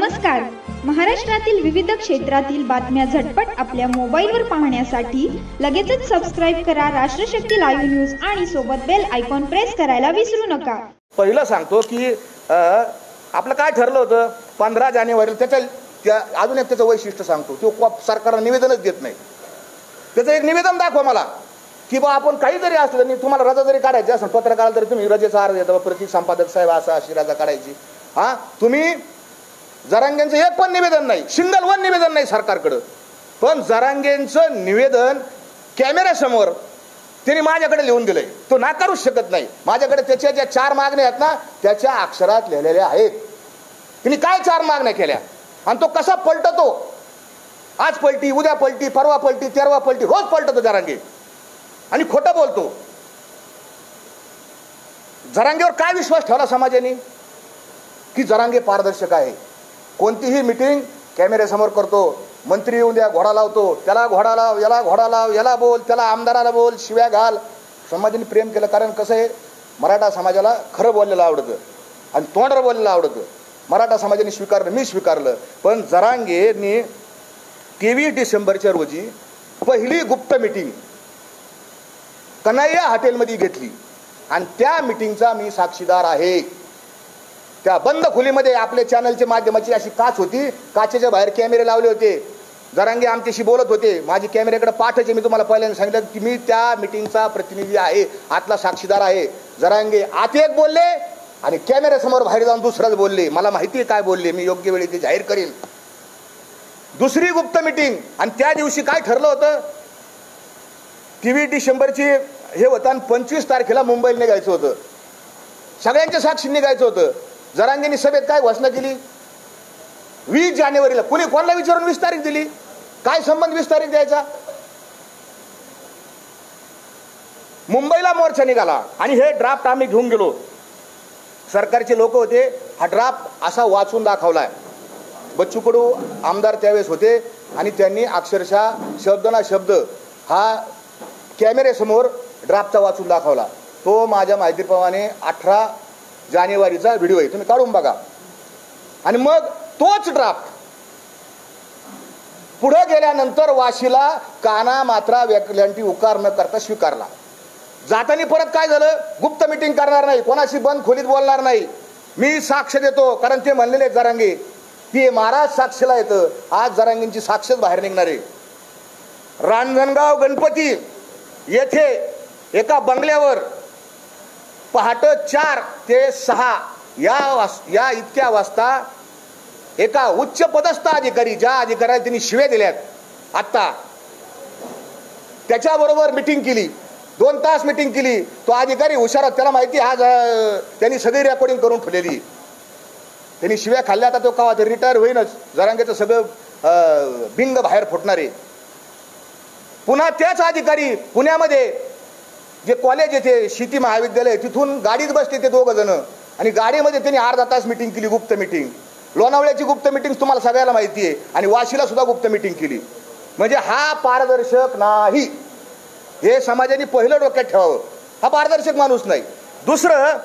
नमस्कार. महाराष्ट्रातील विविध क्षेत्रातील बातम्या झटपट आपल्या मोबाईलवर पाहण्यासाठी लगेचच सबस्क्राइब करा राष्ट्रशक्ती लाईव्ह न्यूज आणि सोबत बेल आयकॉन प्रेस करायला विसरू नका. पहिलं सांगतो की आपलं काय ठरलं होतं 15 जानेवारीला त्याच्या अजून एक त्याचं वैशिष्ट्य सांगतो. तो सरकारला निवेदनच देत नाही. त्याचं एक निवेदन दाखवा मला की बा आपण काही जरी असलं तरी तुम्हाला रजा जरी काढायची असेल पत्रकाराला तरी तुम्ही रजेचा अर्ज देता प्रति संपादक साहेब असा अशी रजा काढायची. हा तुम्ही जरांगेंचं एक पण निवेदन नाही, सिंगल वन निवेदन नाही सरकारकडं. पण जरांगेंचं निवेदन कॅमेऱ्यासमोर त्यांनी माझ्याकडे लिहून दिलंय. तो नाकारूच शकत नाही. माझ्याकडे त्याच्या ज्या 4 मागण्या आहेत ना त्याच्या अक्षरात लिहिलेल्या आहेत. त्यांनी काय 4 मागण्या केल्या आणि तो कसा पलटतो. आज पलटी, उद्या पलटी, परवा पलटी, तेरवा पलटी, रोज पलटतो जरांगे आणि खोटं बोलतो. जरांगेवर काय विश्वास ठेवला समाजाने की जरांगे पारदर्शक आहे. कोणतीही मीटिंग कॅमेऱ्यासमोर करतो. मंत्री येऊन द्या घोडा लावतो, त्याला घोडा लाव, याला घोडा लाव, याला बोल, त्याला आमदाराला बोल, शिव्या घाल. समाजाने प्रेम केलं. कारण कसं आहे मराठा समाजाला खरं बोललेलं आवडतं आणि तोंडवर बोललेलं आवडतं. मराठा समाजाने स्वीकारलं, मी स्वीकारलं. पण जरांगेंनी 23 डिसेंबरच्या रोजी पहिली गुप्त मीटिंग कन्हैया हॉटेलमध्ये घेतली आणि त्या मीटिंगचा मी साक्षीदार आहे. त्या बंद खोलीमध्ये आपल्या चॅनलच्या माध्यमाची अशी काच होती, काचेच्या बाहेर कॅमेरे लावले होते. जरांगे आमच्याशी बोलत होते. माझी कॅमेऱ्याकडे पाठायचे. मी तुम्हाला पहिल्यांदा सांगितलं की मी त्या मीटिंगचा प्रतिनिधी आहे, आतला साक्षीदार आहे. जरांगे आत एक बोलले आणि कॅमेऱ्यासमोर बाहेर जाऊन दुसराच बोलले. मला माहिती आहे काय बोलले, मी योग्य वेळी ते जाहीर करेन. दुसरी गुप्त मीटिंग आणि त्या दिवशी काय ठरलं होतं 23 डिसेंबरची हे होतं आणि 25 तारखेला मुंबईला निघायचं होतं. सगळ्यांच्या साक्षी निघायचं होतं. जरांगेंनी सभेत काय घोषणा केली 20 जानेवारीला. कुणी कोणाला विचारून 20 तारीख दिली. काय संबंध 20 तारीख द्यायचा. मुंबईला मोर्चा निघाला आणि हे ड्राफ्ट आम्ही घेऊन गेलो. सरकारचे लोक होते. हा ड्राफ्ट असा वाचून दाखवलाय. बच्चू कडू आमदार त्यावेळेस होते आणि त्यांनी अक्षरशः शब्द ना शब्द हा कॅमेऱ्यासमोर ड्राफ्टचा वाचून दाखवला. तो माझ्या माहितीप्रमाणे 18 जानेवारीचा व्हिडिओ आहे, तुम्ही काढून बघा. आणि मग तोच ड्राफ्ट पुढे गेल्यानंतर वाशीला काना मात्रा वेगळ्यांची उकार न करता स्वीकारला. जाताना परत काय झालं, गुप्त मीटिंग करणार नाही, कोणाशी बंद खोलीत बोलणार नाही, मी साक्ष देतो. कारण ते म्हणलेले जरांगे की महाराज साक्षीला येतं. आज जरांगेंची साक्षच बाहेर निघणार आहे. रांजणगाव गणपती येथे एका बंगल्यावर पहाटे 4 ते 6 या इतक्या वाजता एका उच्च पदस्थ अधिकारी, ज्या अधिकाऱ्याला त्यांनी शिव्या दिल्यात आता, त्याच्याबरोबर मीटिंग केली. 2 तास मीटिंग केली. तो अधिकारी हुशार, त्याला माहिती आज त्यांनी सगळी रेकॉर्डिंग करून ठेवलेली. त्यांनी शिव्या खाल्ल्या. आता तो कवा तरी रिटायर होईनच. जरांगेचं सगळं बिंग बाहेर फुटणार आहे. पुन्हा त्याच अधिकारी पुण्यामध्ये जे कॉलेज येते शेती महाविद्यालय तिथून गाडीत बसले ते 2 जण आणि गाडीमध्ये त्यांनी अर्धा तास मीटिंग केली. गुप्त मीटिंग. लोणावळ्याची गुप्त मीटिंग तुम्हाला सगळ्याला माहिती आहे आणि वाशीला सुद्धा गुप्त मीटिंग केली. म्हणजे हा पारदर्शक नाही. हे समाजाने पहिलं डोक्यात ठेवावं. हा पारदर्शक माणूस नाही. दुसरं